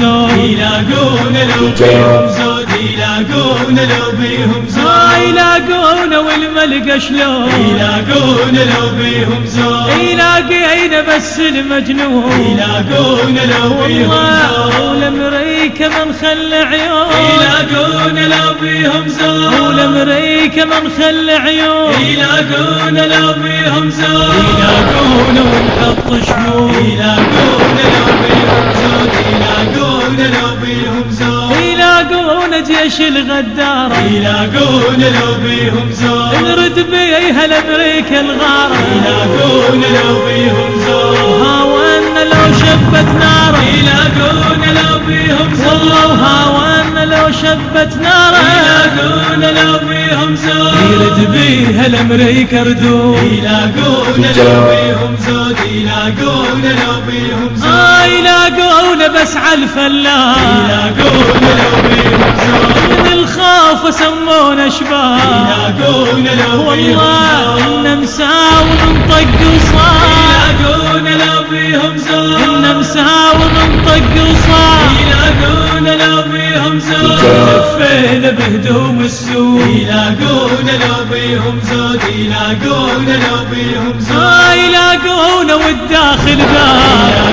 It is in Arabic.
زود يلاقون لو بيهم زود يلاقون لو بيهم زود يلاقون والملقى شلون يلاقون لو بيهم زود يلاقينا بس المجنون يلاقون لو بيهم زود والامريكا من خل عيون يلاقون لو بيهم زود والامريكا من خل عيون يلاقون لو بيهم زود يلاقون ونحط شموع يلاقون لو بيهم زود يلاقون لو بيهم زود يلاقون جيش الغدارة يلاقون لو بيهم زود نرد بيها الامريكا الغارة يلاقون لو بيهم زود هاونا لو شبت نارة يلاقون لو بيهم زود والله هاونا لو شبت نارة يلاقون لو بيهم زود يرد بيها الامريكا ردود يلاقون لو بيهم زود يلاقون لو بيهم زود يلاقون بس عالفلاح يلاقون لو بيهم زود من الخوف سمونا شباب يلاقون لو بيهم والله زود إن مساوي من طق وصار يلاقون لو بيهم زود إن مساوي من طق وصار يلاقون لو بيهم زود لفينا بهدوم السوق يلاقون لو بيهم زود يلاقون لو بيهم زود يلاقون والداخل باب